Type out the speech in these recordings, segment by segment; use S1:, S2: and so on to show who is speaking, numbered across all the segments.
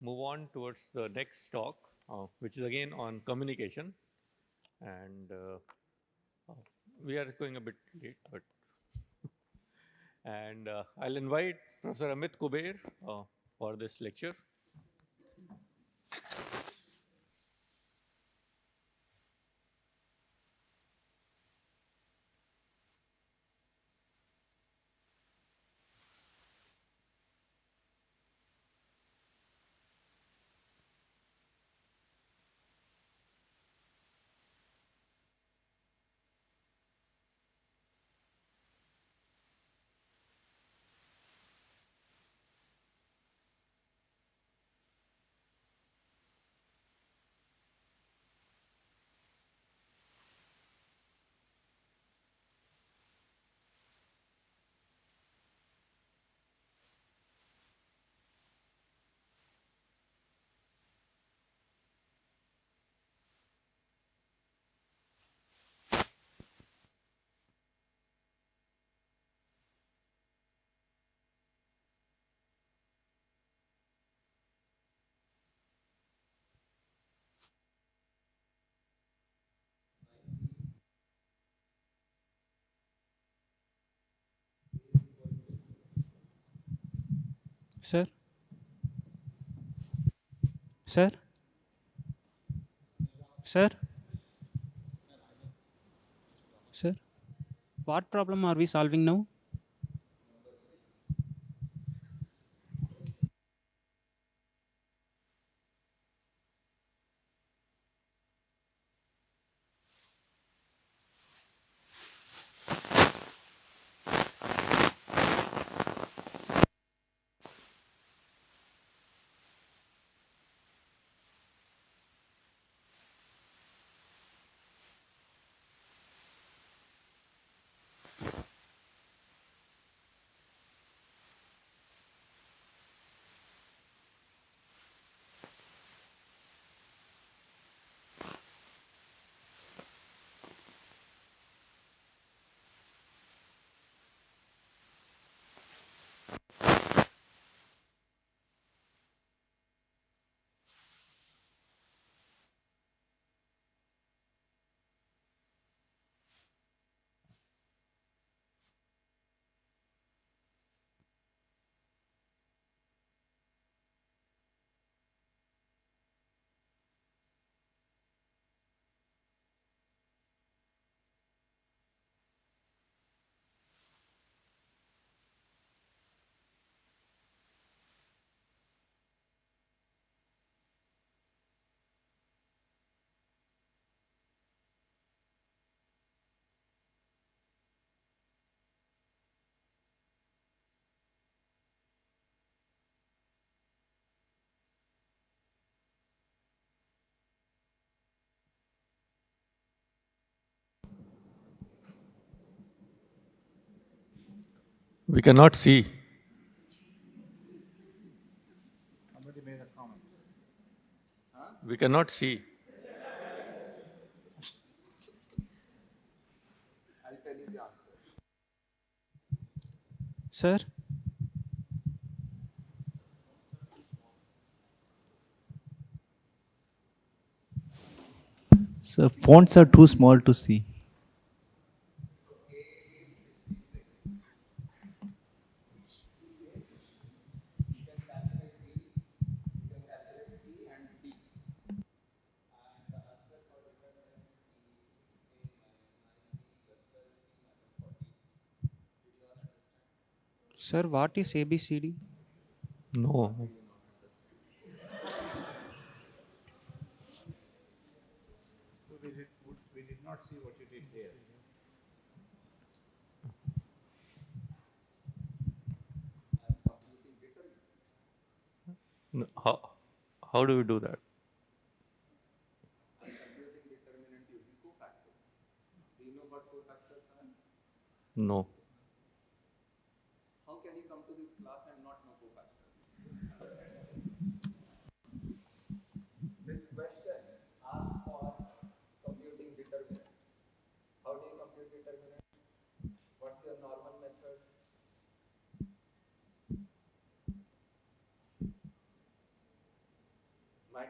S1: move on towards the next talk, which is again on communication. And uh, we are going a bit late, but and I'll invite Professor Amit Kuber for this lecture.
S2: Sir, sir, sir, sir. What problem are we solving now?
S1: We cannot see. We cannot see.
S2: Sir,
S3: So fonts are too small to see.
S2: sir, what is ABCD?
S1: No.
S4: We did not see what you did here.
S1: No. How do we do that? No.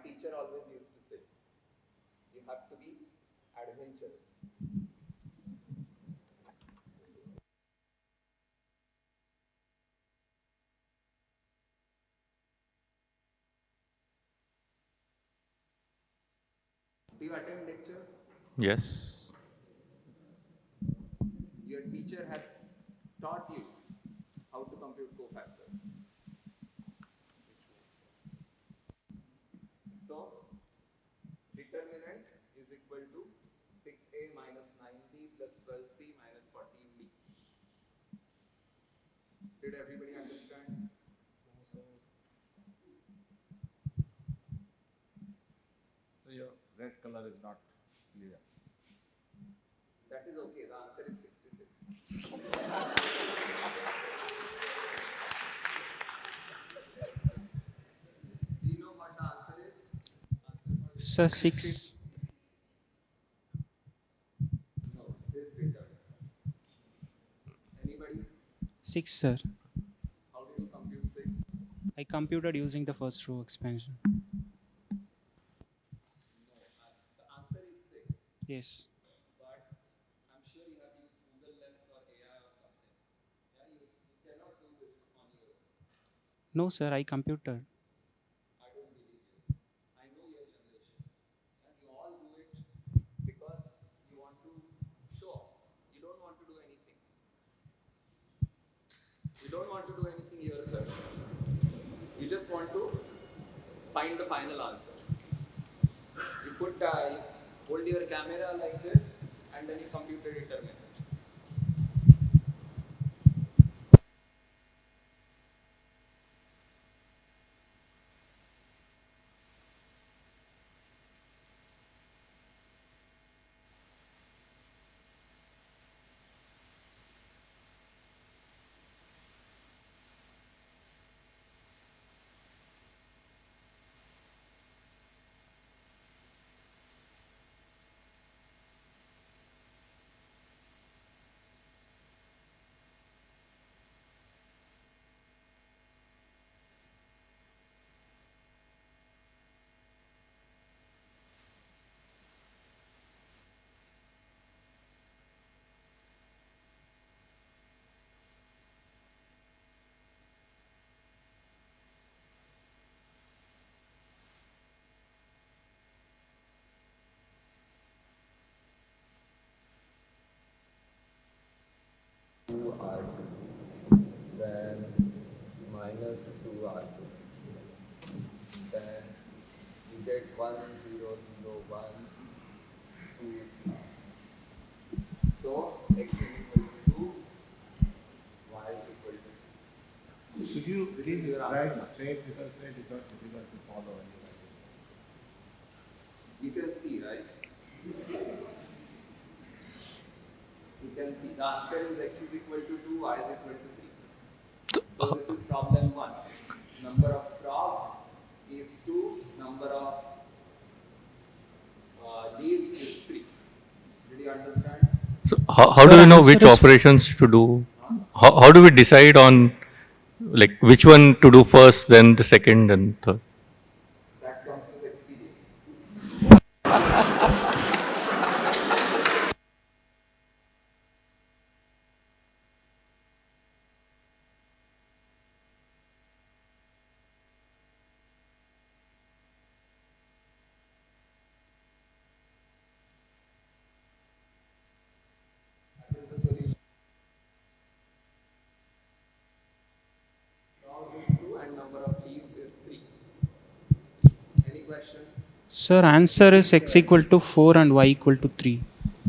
S4: teacher always used to say, you have to be adventurous. Do you attend lectures?
S1: Yes.
S4: Your teacher has taught you how to compute cofactors. So, determinant is equal to 6a minus 9b plus 12c minus 14b. Did everybody understand? So your red color is not clear. That is okay. The answer is 66. Do you know what the answer is? Answer for this?
S2: Sir, 6.
S4: No, this return. Anybody?
S2: 6, sir.
S4: How did you compute 6?
S2: I computed using the first row expansion.
S4: No, the answer is 6.
S2: Yes.
S4: But I'm sure you have used Google Lens or AI or something. Yeah, you cannot do this on your own.
S2: No, sir, I computed.
S4: I don't believe you. I know your generation. And you all do it because you want to show off. You don't want to do anything. You don't want to do anything yourself. You just want to find the final answer. You hold your camera like this, and then you compute the determinant. Then minus 2r2. Then you get 1, 0, 0, 1, 2. So x is equal to 2, y is equal to 3.
S5: Could you
S4: This
S5: please
S4: is your
S5: write
S4: answer.
S5: straight because it's very difficult to follow when you write it.
S4: You can see, right? You can see the answer is x is equal to 2, y is equal to 3. So this is problem 1. Number of frogs is 2, number of leaves is 3. Did you understand?
S1: So how
S2: Sir,
S1: do you know
S2: answer
S1: which
S2: is
S1: operations to do? How do we decide on like which one to do first, then the second and third?
S4: That comes with experience. That is the solution. Frogs is 2 and number of leaves is 3. Any questions?
S2: Sir, answer is x equal to 4 and y equal to 3.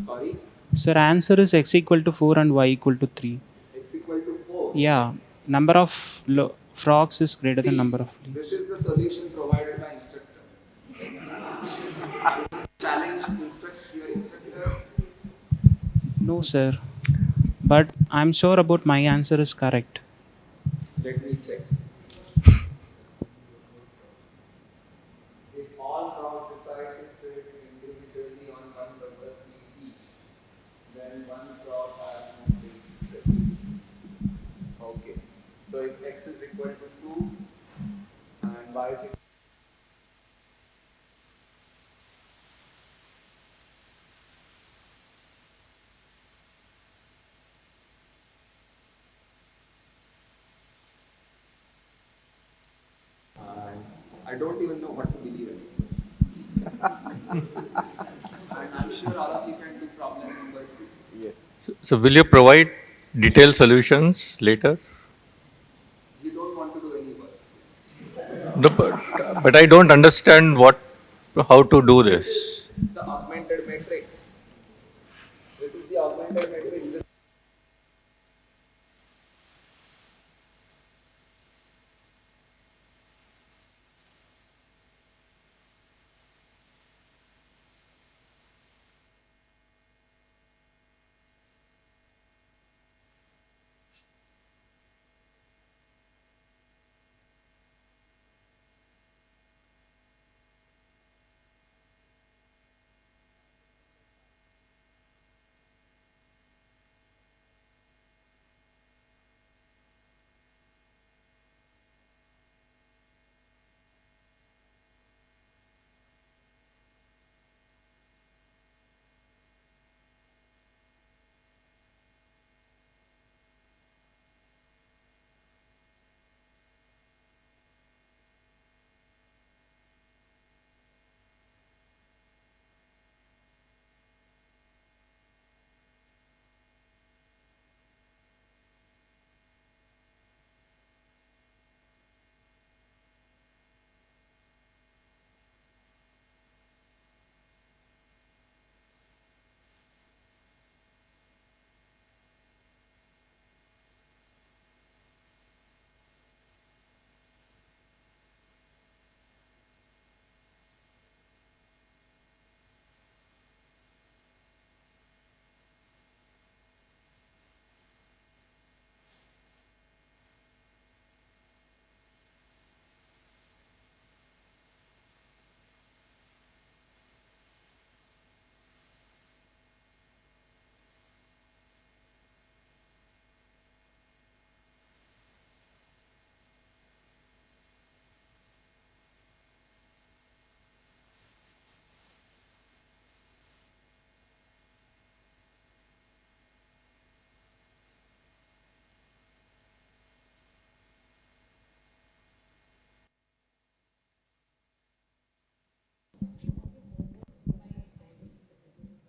S4: Sorry?
S2: Sir, answer is x equal to 4 and y equal to 3.
S4: X equal to 4.
S2: Yeah, number of frogs is greater than number of
S4: This
S2: leaves.
S4: is the solution provided by instructor. Challenge your instructor.
S2: No, sir. But I'm sure about my answer is correct.
S4: Let me check. If all frogs decide to sit individually on one rubber tree each, then one frog has no place to sit. Okay. So if x is equal to 2 and y is equal And I'm sure all of you can do problem number 2.
S5: Yes.
S1: So will you provide detailed solutions later?
S4: You don't want to do any work.
S1: No, but I don't understand how to do this.
S4: The augmented matrix. This is the augmented matrix.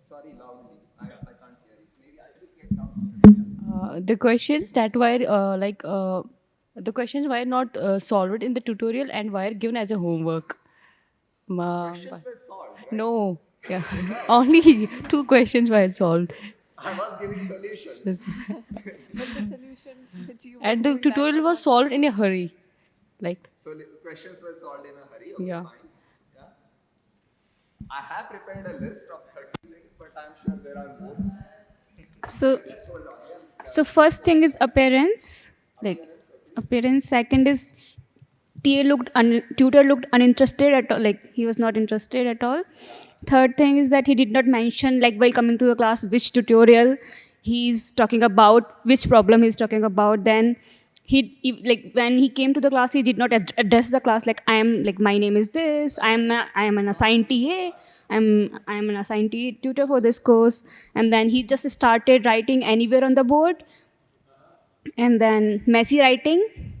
S4: Sorry, loudly. I can't hear it. Maybe I will get downstairs.
S6: The questions that were the questions were not solved in the tutorial and were given as a homework.
S4: Questions were solved, right?
S6: No, yeah, only two questions were solved,
S4: I was giving solutions.
S6: and the tutorial was solved in a hurry. Like,
S4: So questions were solved in a hurry. Okay,
S6: yeah.
S4: fine. Yeah. I have prepared a list of 30 things, but I'm sure there are more.
S7: So,
S4: Just hold on. Yeah.
S7: so first thing is appearance, like appearance. Second is tutor looked uninterested at all, like he was not interested at all. Third thing is that he did not mention, like while coming to the class, which tutorial he's talking about, which problem he's talking about. Then like when he came to the class, he did not address the class like my name is this, I am an assigned TA, I'm an assigned tutor for this course. And then he just started writing anywhere on the board, and then messy writing,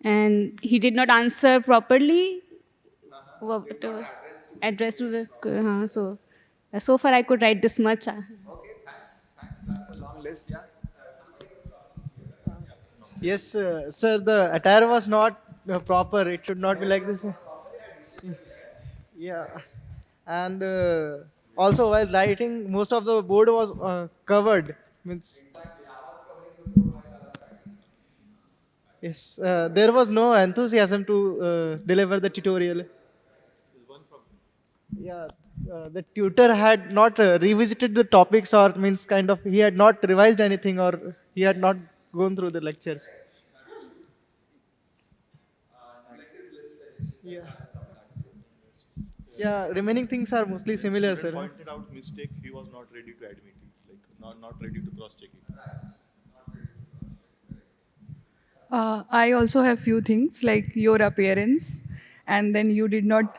S7: and he did not answer properly what address to the so far I could write this much.
S4: Okay, thanks. Thanks. That's a long list. Yeah.
S8: Yes, sir, the attire was not proper. It should not be like this. Yeah. And also, while writing, most of the board was covered. Means, yes, there was no enthusiasm to deliver the tutorial. Yeah, the tutor had not revisited the topics, or means kind of he had not revised anything, or he had not gone through the lectures. Yeah. Yeah, remaining things are mostly similar, sir.
S5: Pointed out mistake, he was not ready to admit it, like not ready to cross check it.
S9: I also have few things like your appearance, and then you did not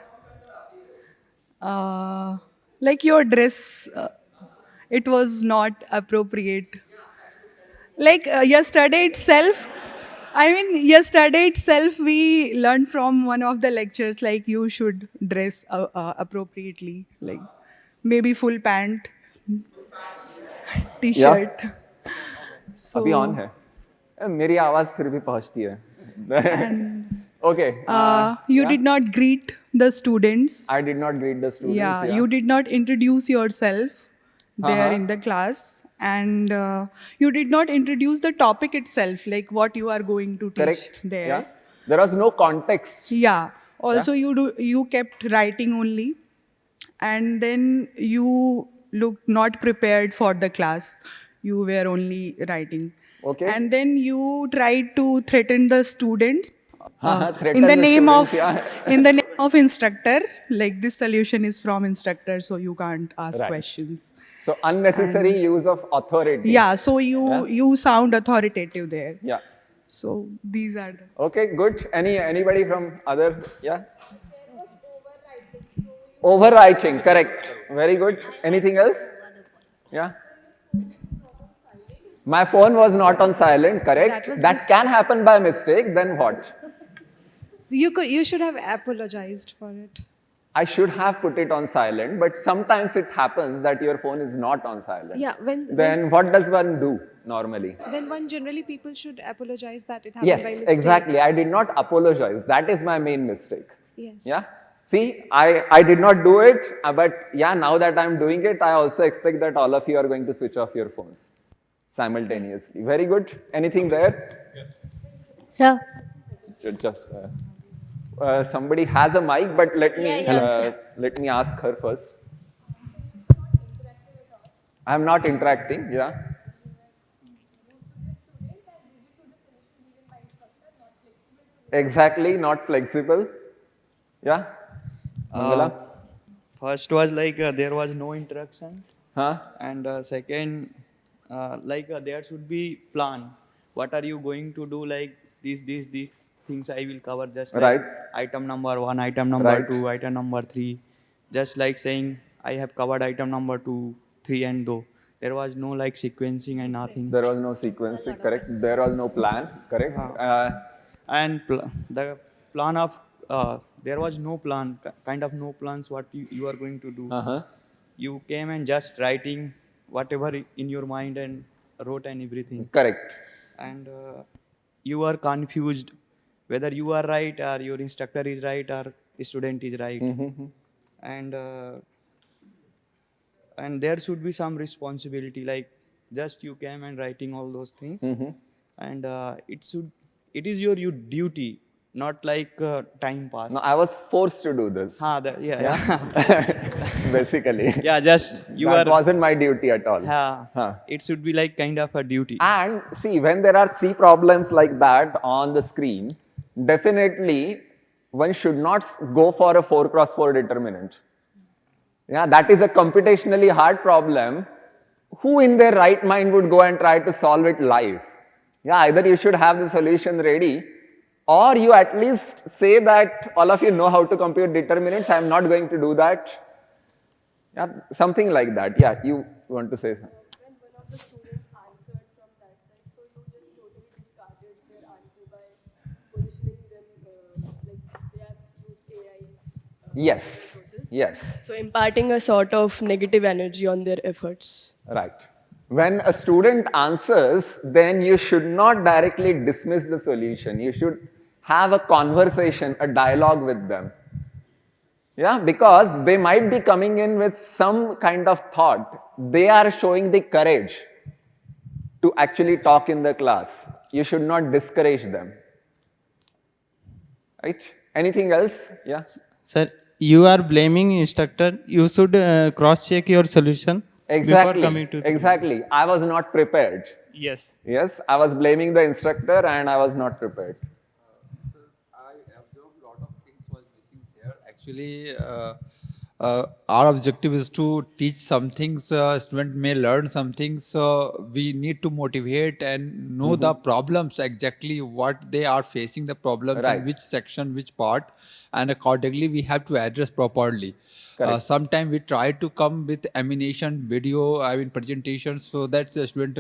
S9: like your dress. It was not appropriate. Like yesterday itself, I mean, yesterday itself we learned from one of the lectures like you should dress appropriately, like maybe full pant, t-shirt.
S4: अभी on
S9: So,
S4: है मेरी आवाज फिर भी पहुंचती है
S9: and
S4: okay
S9: you did not greet the students.
S4: I did not greet the students.
S9: Yeah, you did not introduce yourself there in the class, and you did not introduce the topic itself, like what you are going to teach
S4: Correct.
S9: there.
S4: Yeah. There was no context.
S9: Yeah. Also, you kept writing only, and then you looked not prepared for the class. You were only writing.
S4: Okay.
S9: And then you tried to threaten the students
S4: Threaten
S9: in the
S4: the
S9: name
S4: students,
S9: of
S4: yeah.
S9: in the name of instructor. Like this solution is from instructor, so you can't ask
S4: Right.
S9: questions.
S4: So unnecessary use of authority.
S9: Yeah. So you sound authoritative there.
S4: Yeah.
S9: So these are the.
S4: Okay, good. Anybody from other? Yeah. Overwriting, correct. Very good. Anything else? Yeah. My phone was not on silent, correct. That can happen by mistake. Then what?
S10: You should have apologized for it.
S4: I should have put it on silent, but sometimes it happens that your phone is not on silent.
S10: Yeah,
S4: Then what does one do normally?
S10: then one generally people should apologize that it happened by
S4: Yes,
S10: mistake.
S4: exactly. I did not apologize. That is my main mistake.
S10: Yes.
S4: Yeah. See, I did not do it, but yeah, now that I'm doing it, I also expect that all of you are going to switch off your phones simultaneously. Very good. Anything there?
S6: Sir.
S4: Just somebody has a mic, but let me ask her first. I'm not interacting. Yeah. Exactly, not flexible. Yeah. Mangala?
S3: First was like there was no interaction,
S4: Huh?
S3: and second, there should be plan. What are you going to do? Like these things I will cover just like
S4: Right.
S3: item number 1, item number
S4: Right.
S3: 2, item number 3. Just like saying I have covered item number 2, 3, and though there was no like sequencing and nothing.
S4: There was no sequencing, correct? There was no plan, correct?
S3: And the plan of there was no plan, kind of no plans what you are going to do. You came and just writing whatever in your mind and wrote and everything.
S4: Correct.
S3: And you are confused whether you are right or your instructor is right or student is right. And there should be some responsibility, like just you came and writing all those things, and it is your duty, not like time pass.
S4: No, I was forced to do this. Basically.
S3: Yeah, just
S4: that wasn't my duty at all.
S3: It should be like kind of a duty.
S4: And see, when there are 3 problems like that on the screen, definitely one should not go for a 4x4 determinant. Yeah, that is a computationally hard problem. Who in their right mind would go and try to solve it live? Yeah, either you should have the solution ready, or you at least say that all of you know how to compute determinants. I am not going to do that. Yeah, something like that. Yeah, you want to say something?
S11: When one of the students answered from that side, so you just totally discarded their answer by positioning them like they have used AI.
S4: Yes. Yes.
S11: So imparting a sort of negative energy on their efforts.
S4: Right. When a student answers, then you should not directly dismiss the solution. You should have a conversation, a dialogue with them. Yeah, because they might be coming in with some kind of thought. They are showing the courage to actually talk in the class. You should not discourage them. Right? Anything else? Yeah.
S12: Sir, you are blaming instructor. You should cross-check your solution before coming to
S4: Exactly. I was not prepared.
S12: Yes.
S4: Yes, I was blaming the instructor and I was not prepared.
S13: I observed a lot of things was missing here. Actually, our objective is to teach some things. Student may learn some things. So we need to motivate and know the problems, exactly what they are facing, the problems in which section, which part, and accordingly we have to address properly. Sometimes we try to come with animation, video, presentations, so that the student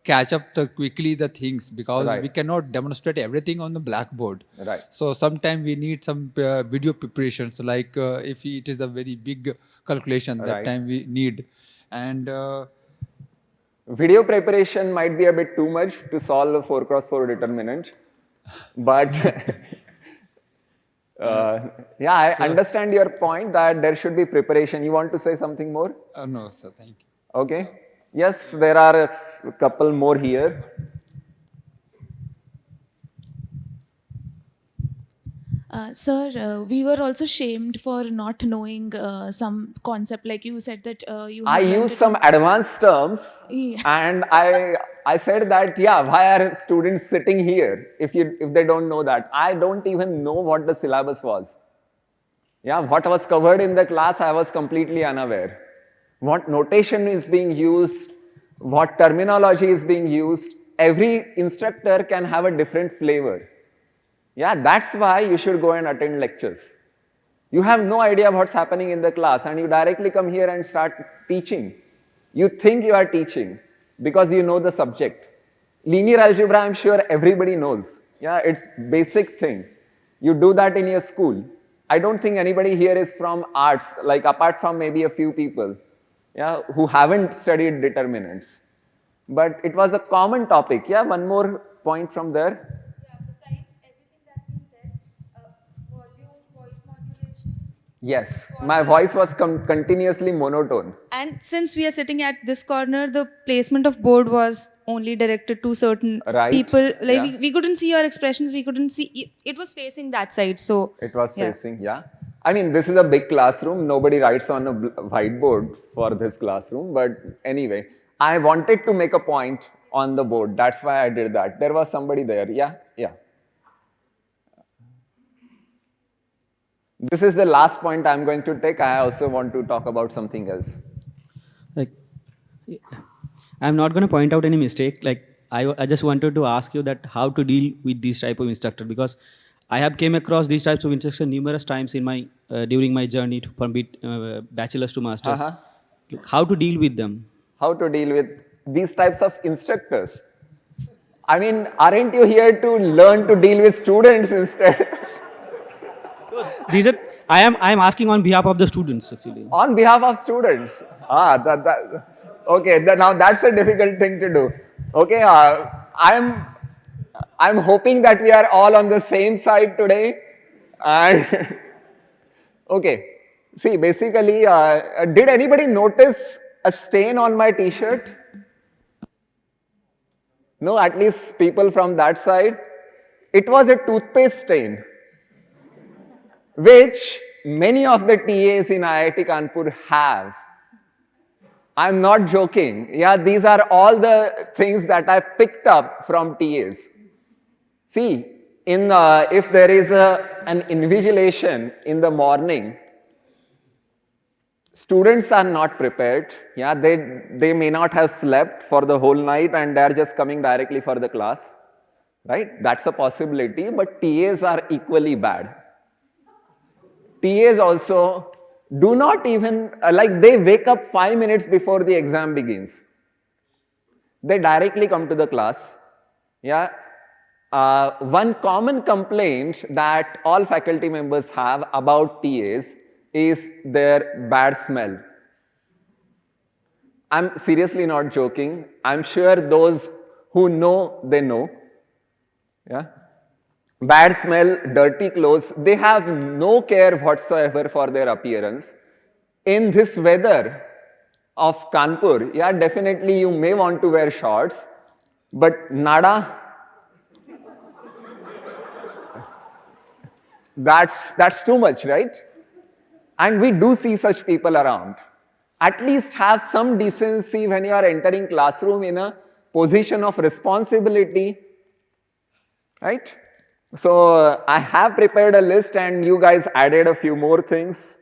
S13: catch up quickly the things, because
S4: Right.
S13: we cannot demonstrate everything on the blackboard.
S4: Right.
S13: So sometimes we need some video preparations, like if it is a very big calculation, that
S4: Right.
S13: time we need. And
S4: Video preparation might be a bit too much to solve a 4x4 determinant, but yeah, I understand your point that there should be preparation. You want to say something more?
S13: no, sir, thank you.
S4: Okay. Yes, there are a couple more here.
S14: Sir, we were also shamed for not knowing some concept, like you said that you.
S4: I
S14: had learned
S4: used
S14: it
S4: some
S14: in-
S4: advanced terms,
S14: Yeah.
S4: and I said that, yeah, why are students sitting here if they don't know that? I don't even know what the syllabus was. Yeah, what was covered in the class, I was completely unaware. What notation is being used, what terminology is being used, every instructor can have a different flavor. Yeah, that's why you should go and attend lectures. You have no idea what's happening in the class, and you directly come here and start teaching. You think you are teaching because you know the subject. Linear algebra, I'm sure everybody knows. Yeah, it's basic thing. You do that in your school. I don't think anybody here is from arts, like apart from maybe a few people, yeah, who haven't studied determinants. But it was a common topic. Yeah, one more point from there. Yes, my voice was continuously monotone.
S10: And since we are sitting at this corner, the placement of board was only directed to certain people. Like
S4: Yeah.
S10: we couldn't see your expressions. We couldn't see. It was facing that side. So
S4: It was facing, yeah. I mean, this is a big classroom. Nobody writes on a whiteboard for this classroom. But anyway, I wanted to make a point on the board. That's why I did that. There was somebody there. Yeah, yeah. This is the last point I'm going to take. I also want to talk about something else.
S15: Like, I'm not going to point out any mistake. Like, I just wanted to ask you that how to deal with these type of instructor, because I have came across these types of instruction numerous times in my during my journey from bachelor's to masters. How to deal with them?
S4: How to deal with these types of instructors? I mean, aren't you here to learn to deal with students instead?
S15: These are, I am asking on behalf of the students, actually.
S4: On behalf of students. Okay, now that's a difficult thing to do. Okay, I'm hoping that we are all on the same side today. And okay, see, basically, did anybody notice a stain on my t-shirt? No, at least people from that side. It was a toothpaste stain, which many of the TAs in IIT Kanpur have. I'm not joking. Yeah, these are all the things that I picked up from TAs. See, if there is an invigilation in the morning, students are not prepared. Yeah, they may not have slept for the whole night and they're just coming directly for the class. Right? That's a possibility, but TAs are equally bad. TAs also do not even, they wake up 5 minutes before the exam begins. They directly come to the class. Yeah. One common complaint that all faculty members have about TAs is their bad smell. I'm seriously not joking. I'm sure those who know, they know. Yeah. Bad smell, dirty clothes, they have no care whatsoever for their appearance. In this weather of Kanpur, yeah, definitely you may want to wear shorts, but nada, that's too much, right? And we do see such people around. At least have some decency when you are entering classroom in a position of responsibility, right? So I have prepared a list and you guys added a few more things,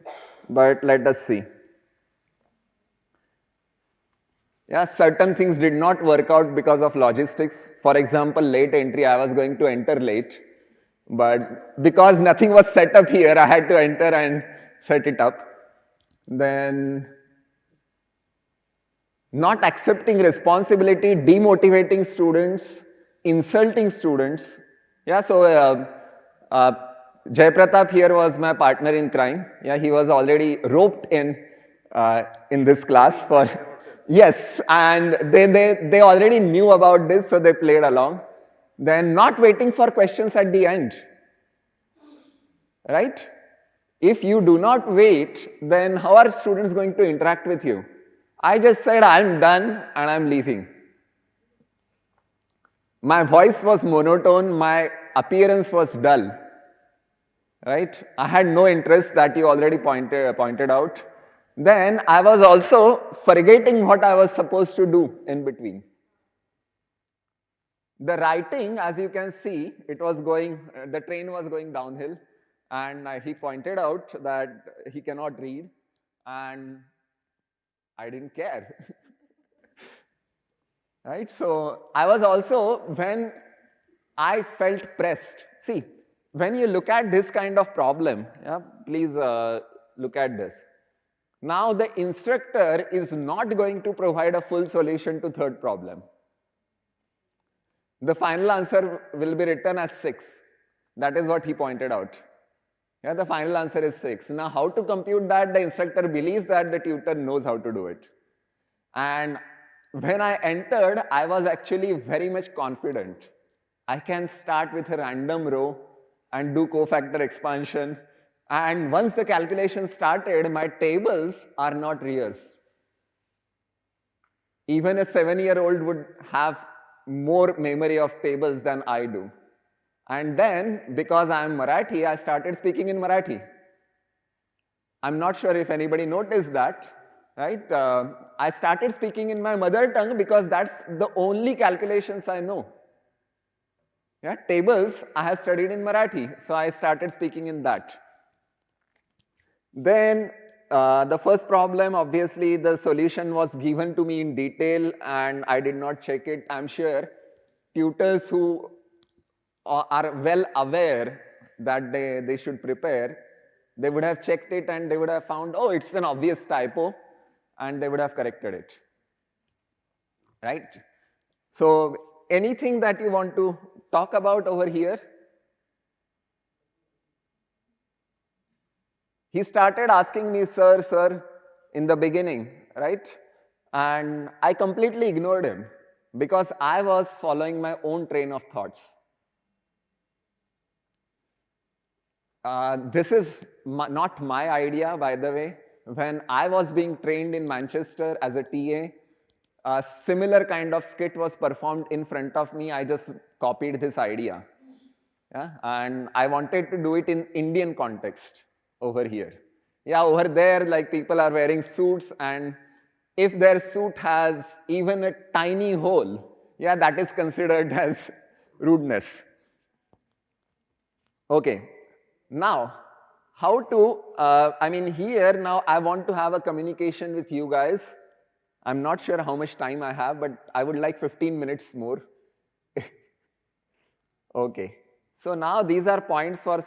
S4: but let us see. Yeah, certain things did not work out because of logistics. For example, late entry, I was going to enter late, but because nothing was set up here, I had to enter and set it up. Then not accepting responsibility, demotivating students, insulting students. Yeah, so Jay Pratap here was my partner in crime. Yeah, he was already roped in this class for, yes, and they already knew about this, so they played along. Then not waiting for questions at the end, right? If you do not wait, then how are students going to interact with you? I just said, I'm done and I'm leaving. My voice was monotone, my appearance was dull, right? I had no interest, that you already pointed out. Then I was also forgetting what I was supposed to do in between. The writing, as you can see, it was going, the train was going downhill, and he pointed out that he cannot read, and I didn't care. Right? So I was also, when I felt pressed, see, when you look at this kind of problem, yeah, please look at this. Now the instructor is not going to provide a full solution to third problem. The final answer will be written as 6. That is what he pointed out. Yeah, the final answer is 6. Now how to compute that? The instructor believes that the tutor knows how to do it. And when I entered, I was actually very much confident. I can start with a random row and do cofactor expansion. And once the calculation started, my tables are not reversed. Even a 7-year-old would have more memory of tables than I do. And then, because I am Marathi, I started speaking in Marathi. I'm not sure if anybody noticed that, right? I started speaking in my mother tongue because that's the only calculations I know. Yeah, tables I have studied in Marathi, so I started speaking in that. Then the first problem, obviously the solution was given to me in detail and I did not check it. I'm sure tutors who are well aware that they should prepare, they would have checked it and they would have found, oh, it's an obvious typo, and they would have corrected it, right? So anything that you want to talk about over here? He started asking me, sir, in the beginning, right? And I completely ignored him because I was following my own train of thoughts. This is not my idea, by the way. When I was being trained in Manchester as a TA, a similar kind of skit was performed in front of me. I just copied this idea. Yeah? And I wanted to do it in Indian context over here. Yeah, over there, like people are wearing suits, and if their suit has even a tiny hole, yeah, that is considered as rudeness. Okay. Now, how to, here now I want to have a communication with you guys. I'm not sure how much time I have, but I would like 15 minutes more. Okay. So now these are points for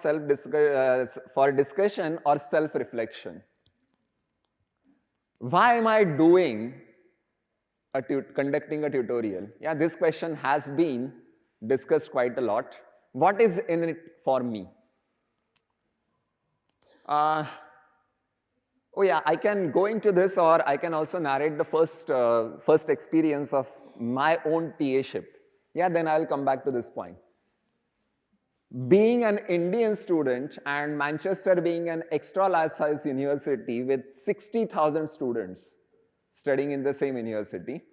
S4: discussion or self-reflection. Why am I doing conducting a tutorial? Yeah, this question has been discussed quite a lot. What is in it for me? Oh yeah, I can go into this, or I can also narrate the first experience of my own TA-ship. Yeah, then I'll come back to this point. Being an Indian student and Manchester being an extra large size university with 60,000 students studying in the same university,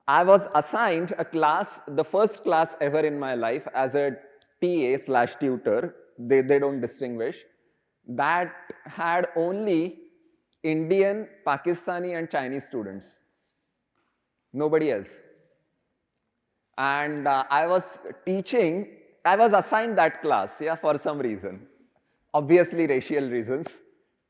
S4: I was assigned a class, the first class ever in my life as a TA/tutor, they don't distinguish, that had only Indian, Pakistani and Chinese students. Nobody else. And I was teaching, I was assigned that class, yeah, for some reason. Obviously racial reasons,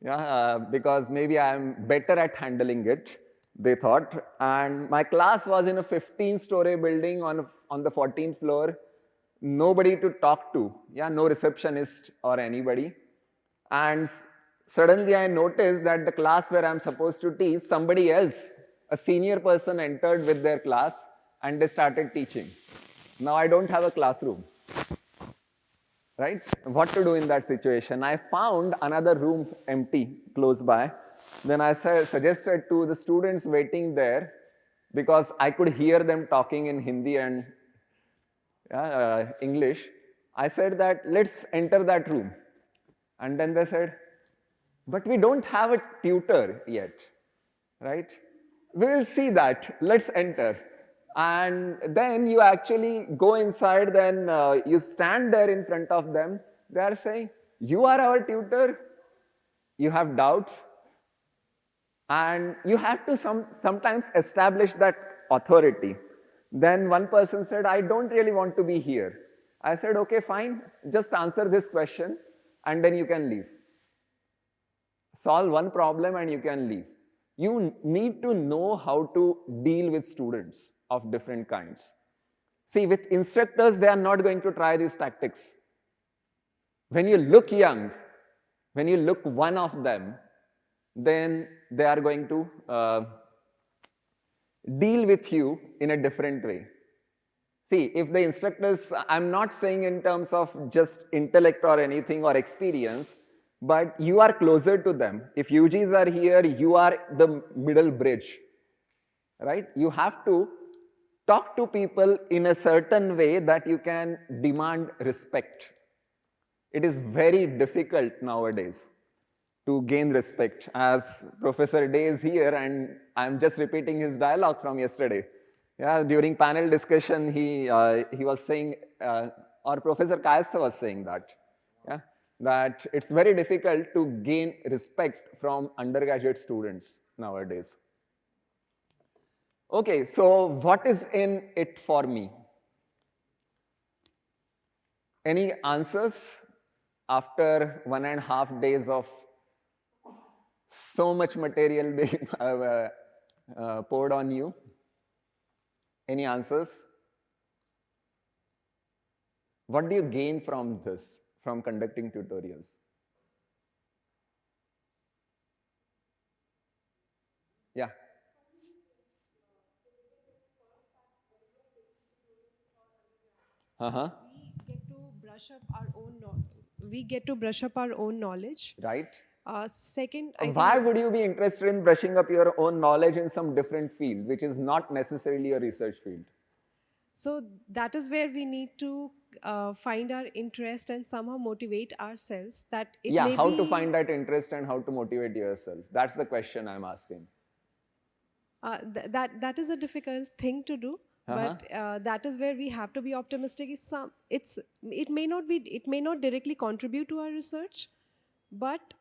S4: yeah, because maybe I am better at handling it, they thought. And my class was in a 15-story building on the 14th floor. Nobody to talk to, yeah, no receptionist or anybody. And suddenly I noticed that the class where I'm supposed to teach, somebody else a senior person entered with their class and they started teaching. Now I don't have a classroom, right? What to do in that situation? I found another room empty close by. Then I suggested to the students waiting there, because I could hear them talking in Hindi and English. I said that let's enter that room. And then they said, but we don't have a tutor yet, right? We will see that, let's enter. And then you actually go inside, then you stand there in front of them. They are saying, you are our tutor? You have doubts? And you have to sometimes establish that authority. Then one person said, I don't really want to be here. I said, okay, fine, just answer this question and then you can leave. Solve one problem and you can leave. You need to know how to deal with students of different kinds. See, with instructors, they are not going to try these tactics. When you look young, when you look one of them, then they are going to deal with you in a different way. See, if the instructors, I'm not saying in terms of just intellect or anything or experience, but you are closer to them. If UGs are here, you are the middle bridge, right? You have to talk to people in a certain way that you can demand respect. It is very difficult nowadays to gain respect. As Professor Day is here and I'm just repeating his dialogue from yesterday. Yeah, during panel discussion, he was saying, or Professor Kayastha was saying that, yeah, that it's very difficult to gain respect from undergraduate students nowadays. Okay, so what is in it for me? Any answers after 1.5 days of so much material being poured on you? Any answers? What do you gain from this, from conducting tutorials? Yeah. Uh-huh.
S16: We get to brush up our own knowledge.
S4: Right.
S16: Second,
S4: why would you be interested in brushing up your own knowledge in some different field, which is not necessarily a research field?
S16: So that is where we need to find our interest and somehow motivate ourselves. That it may
S4: how
S16: be,
S4: to find that interest and how to motivate yourself? That's the question I'm asking.
S16: that is a difficult thing to do. But that is where we have to be optimistic. It may not directly contribute to our research, but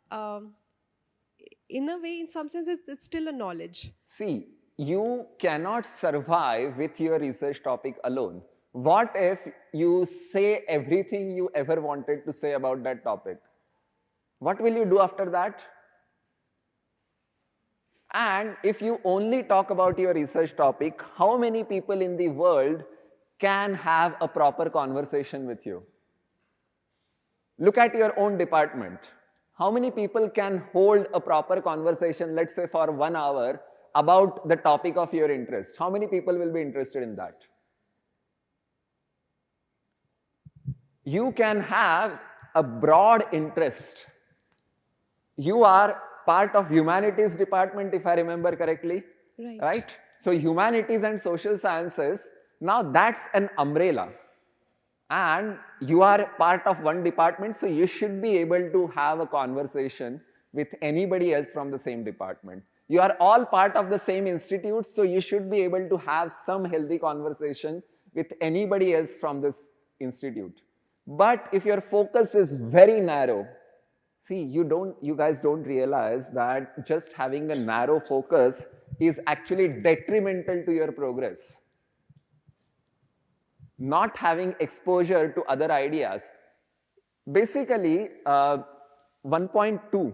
S16: in a way, in some sense, it's still a knowledge.
S4: See, you cannot survive with your research topic alone. What if you say everything you ever wanted to say about that topic? What will you do after that? And if you only talk about your research topic, how many people in the world can have a proper conversation with you? Look at your own department. How many people can hold a proper conversation, let's say for 1 hour, about the topic of your interest? How many people will be interested in that? You can have a broad interest. You are part of humanities department, if I remember correctly, right? So humanities and social sciences, now that's an umbrella. And you are part of one department, so you should be able to have a conversation with anybody else from the same department. You are all part of the same institute, so you should be able to have some healthy conversation with anybody else from this institute. But if your focus is very narrow, see, you guys don't realize that just having a narrow focus is actually detrimental to your progress. Not having exposure to other ideas. Basically, 1.2,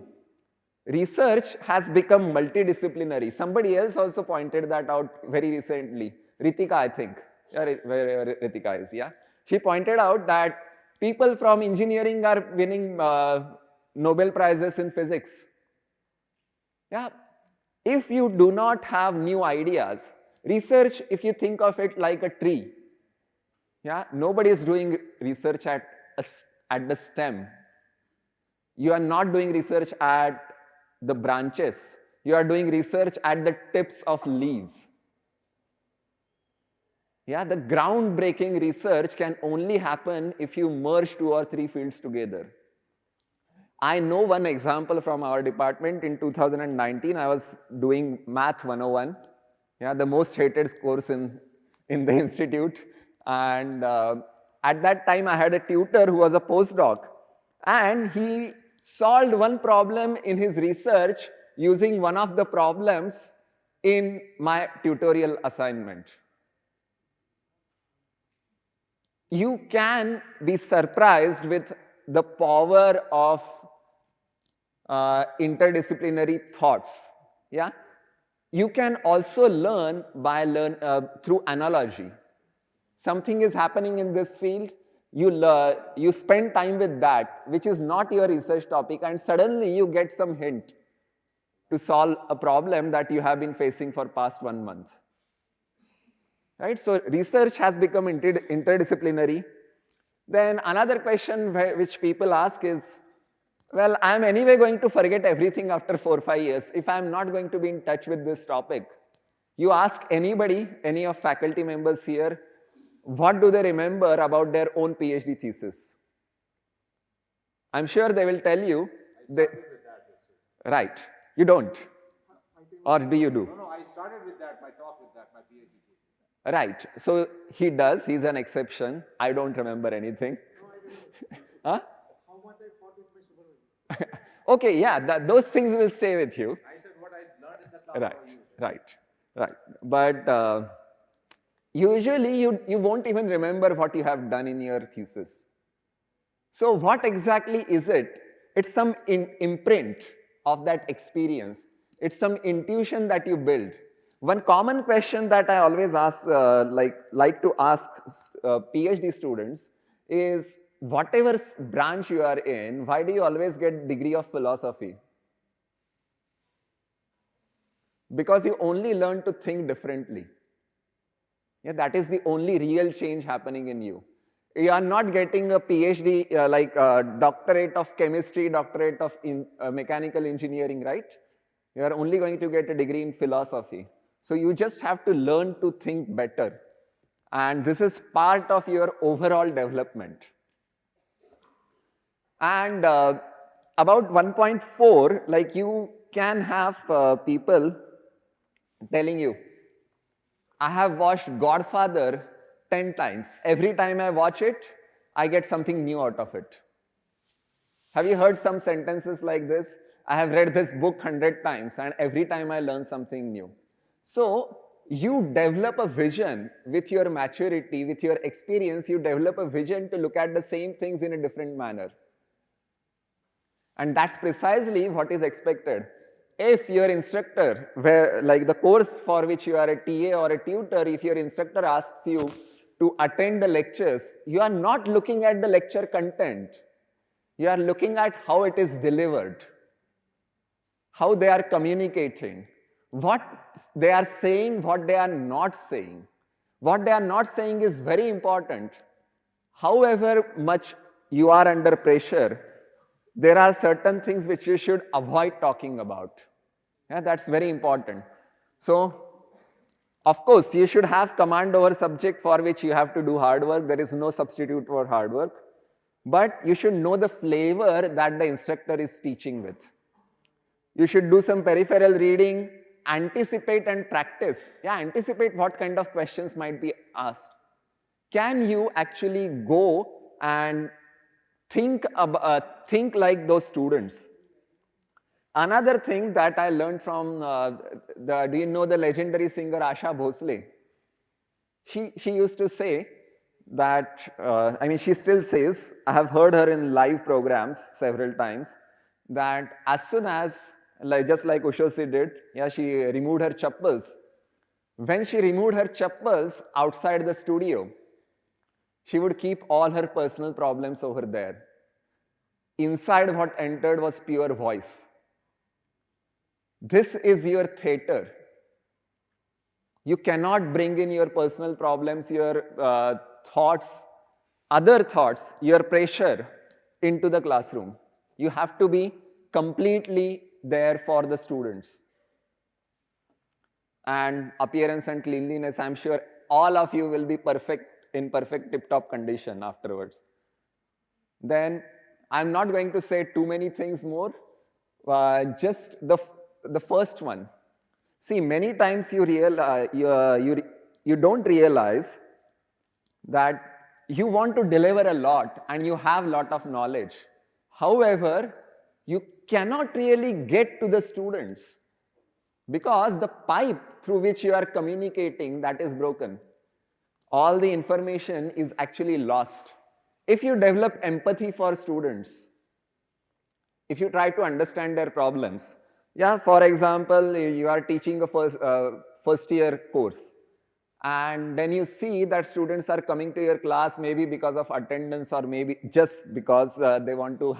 S4: research has become multidisciplinary. Somebody else also pointed that out very recently. Ritika, I think. Yeah, where Ritika is, yeah. She pointed out that people from engineering are winning Nobel Prizes in physics. Yeah, If you do not have new ideas, research, if you think of it like a tree, yeah, nobody is doing research at the stem. You are not doing research at the branches. You are doing research at the tips of leaves. Yeah, the groundbreaking research can only happen if you merge 2 or 3 fields together. I know one example from our department. In 2019, I was doing Math 101, yeah, the most hated course in the institute. And at that time, I had a tutor who was a postdoc. And he solved one problem in his research using one of the problems in my tutorial assignment. You can be surprised with the power of interdisciplinary thoughts. Yeah, you can also learn by through analogy. Something is happening in this field, you spend time with that, which is not your research topic, and suddenly you get some hint to solve a problem that you have been facing for past 1 month. Right? So research has become interdisciplinary. Then another question which people ask is, well, I'm anyway going to forget everything after 4 or 5 years if I'm not going to be in touch with this topic. You ask anybody, any of faculty members here, what do they remember about their own PhD thesis? I'm sure they will tell you. Right. You don't? Or do you do?
S17: No, I started with that, my talk with that, my PhD thesis.
S4: Right. So he does. He's an exception. I don't remember anything.
S17: No, I didn't.
S4: Huh?
S17: How much I fought with my supervisor.
S4: Okay, yeah, those things will stay with you.
S17: I said what I learned in the class.
S4: Right. But usually you won't even remember what you have done in your thesis. So what exactly is it? It's some imprint of that experience. It's some intuition that you build. One common question that I always ask, like to ask PhD students is, whatever branch you are in, why do you always get degree of philosophy? Because you only learn to think differently. Yeah, that is the only real change happening in you. You are not getting a PhD, doctorate of chemistry, doctorate of mechanical engineering, right? You are only going to get a degree in philosophy. So you just have to learn to think better. And this is part of your overall development. And about 1.4, like you can have people telling you, I have watched Godfather 10 times. Every time I watch it, I get something new out of it. Have you heard some sentences like this? I have read this book 100 times and every time I learn something new. So you develop a vision with your maturity, with your experience, you develop a vision to look at the same things in a different manner. And that's precisely what is expected. If your instructor, like the course for which you are a TA or a tutor, if your instructor asks you to attend the lectures, you are not looking at the lecture content. You are looking at how it is delivered, how they are communicating, what they are saying, what they are not saying. What they are not saying is very important. However much you are under pressure, there are certain things which you should avoid talking about. Yeah, that's very important. So, of course, you should have command over subject for which you have to do hard work. There is no substitute for hard work. But you should know the flavor that the instructor is teaching with. You should do some peripheral reading, anticipate and practice. Yeah, anticipate what kind of questions might be asked. Can you actually go and think like those students? Another thing that I learned from, do you know the legendary singer Asha Bhosle? She used to say that, she still says, I have heard her in live programs several times, that as soon as, just like Ushosi did, yeah, she removed her chappals. When she removed her chappals outside the studio, she would keep all her personal problems over there. Inside, what entered was pure voice. This is your theater. You cannot bring in your personal problems, your thoughts, other thoughts, your pressure into the classroom. You have to be completely there for the students. And appearance and cleanliness, I'm sure all of you will be in perfect tip-top condition afterwards. Then I'm not going to say too many things more, just the first one. See, many times you don't realize that you want to deliver a lot and you have a lot of knowledge. However, you cannot really get to the students because the pipe through which you are communicating, that is broken. All the information is actually lost. If you develop empathy for students, if you try to understand their problems, yeah, for example, you are teaching a first year course, and then you see that students are coming to your class maybe because of attendance or maybe just because they want to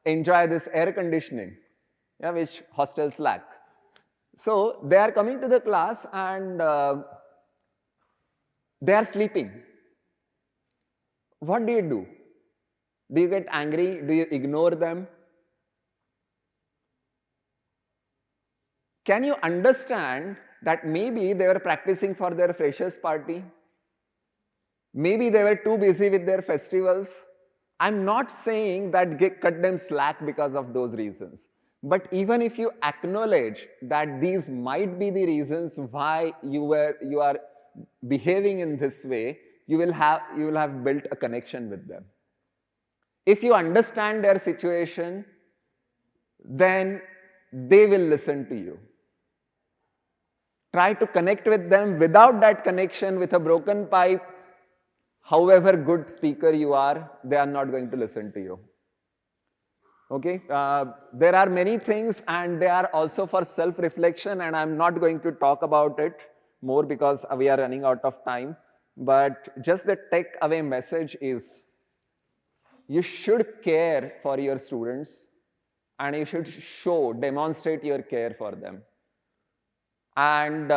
S4: enjoy this air conditioning, yeah, which hostels lack. So they are coming to the class and they are sleeping. What do you do? Do you get angry? Do you ignore them? Can you understand that maybe they were practicing for their freshers party? Maybe they were too busy with their festivals. I'm not saying that cut them slack because of those reasons. But even if you acknowledge that these might be the reasons why you are behaving in this way, you will have built a connection with them. If you understand their situation, then they will listen to you. Try to connect with them. Without that connection, with a broken pipe, however good speaker you are, they are not going to listen to you. Okay, there are many things and they are also for self-reflection, and I'm not going to talk about it more because we are running out of time. But just the take-away message is you should care for your students and you should demonstrate your care for them. And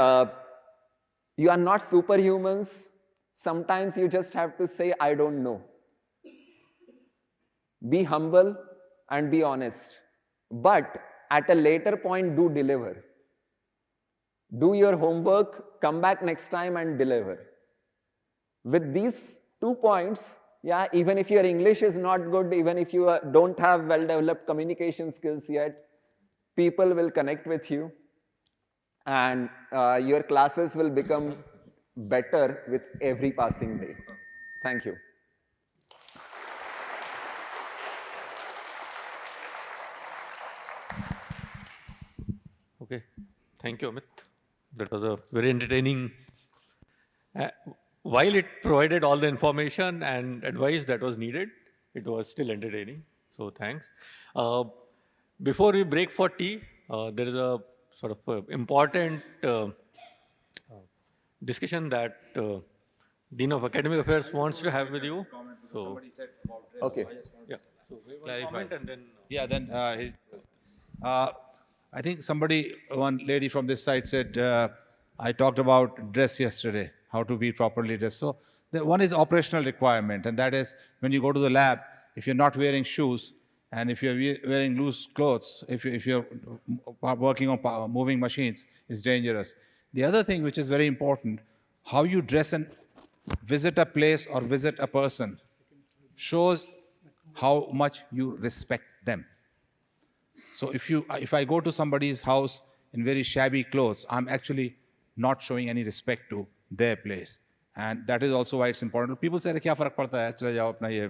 S4: you are not superhumans. Sometimes you just have to say, I don't know. Be humble and be honest. But at a later point, do deliver. Do your homework, come back next time and deliver. With these 2 points, yeah, even if your English is not good, even if you don't have well-developed communication skills yet, people will connect with you and your classes will become better with every passing day. Thank you.
S1: Okay, thank you, Amit. That was a very entertaining. While it provided all the information and advice that was needed, it was still entertaining. So thanks. Before we break for tea, there is a sort of important discussion that Dean of Academic Affairs wants to have with you. So,
S17: somebody said about dress.
S1: okay.
S17: So I just want
S1: Yeah.
S17: to
S1: So we will
S17: clarify.
S1: comment and then.
S17: I think one lady from this side said, I talked about dress yesterday, how to be properly dressed. So one is operational requirement, and that is when you go to the lab, if you're not wearing shoes and if you're wearing loose clothes, if you're working on moving machines, it's dangerous. The other thing which is very important, how you dress and visit a place or visit a person shows how much you respect them. So if I go to somebody's house in very shabby clothes, I'm actually not showing any respect to their place. And that is also why it's important. People say, kya farak padta hai? Chale jao apna ye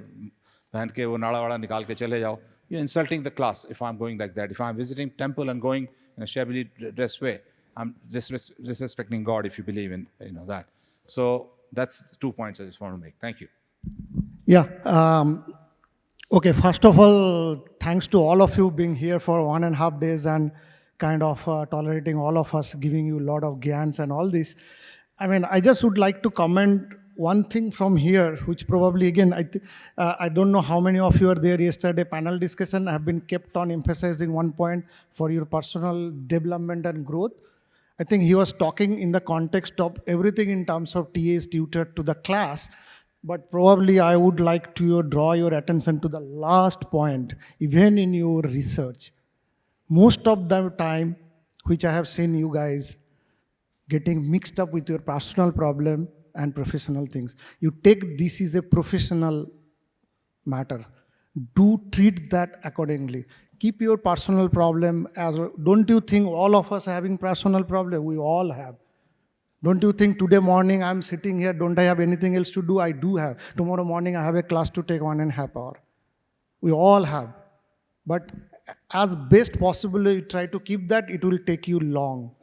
S17: pehen ke wo nala wala nikal ke chale jao. You're insulting the class if I'm going like that. If I'm visiting temple and going in a shabbily dressed way, I'm disrespecting God if you believe in that. So that's 2 points I just want to make. Thank you.
S8: Yeah. Okay, first of all, thanks to all of you being here for 1.5 days and kind of tolerating all of us, giving you a lot of gyans and all this. I mean, I just would like to comment
S18: one thing from here, which probably again, I don't know how many of you are there yesterday panel discussion. I have been kept on emphasizing one point for your personal development and growth. I think he was talking in the context of everything in terms of TAs tutor to the class, but probably I would like to draw your attention to the last point, even in your research. Most of the time, which I have seen you guys getting mixed up with your personal problem and professional things. You take this is a professional matter. Do treat that accordingly. Keep your personal problem as, don't you think all of us are having personal problem? We all have. Don't you think today morning I'm sitting here, don't I have anything else to do? I do have. Tomorrow morning I have a class to take 1.5 hours. We all have. But as best possible, you try to keep that, it will take you long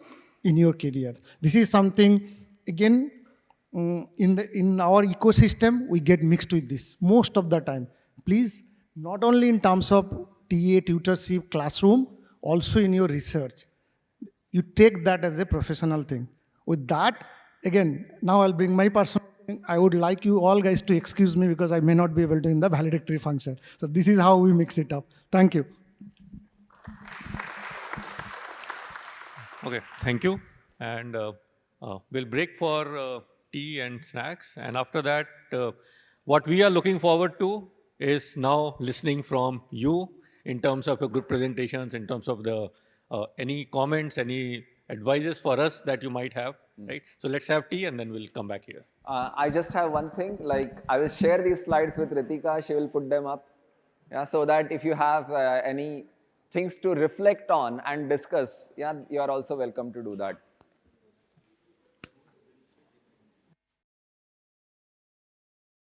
S18: in your career. This is something, again, in our ecosystem, we get mixed with this most of the time. Please, not only in terms of TA, tutorship, classroom, also in your research. You take that as a professional thing. With that, again, now I'll bring my personal thing. I would like you all guys to excuse me because I may not be able to in the valedictory function. So this is how we mix it up. Thank you.
S1: Okay, thank you. And we'll break for tea and snacks. And after that, what we are looking forward to is now listening from you in terms of your good presentations, in terms of the any comments, any advices for us that you might have, right? So let's have tea and then we'll come back here.
S4: I just have one thing, like I will share these slides with Ritika, she will put them up, yeah, so that if you have any things to reflect on and discuss, yeah, you are also welcome to do that.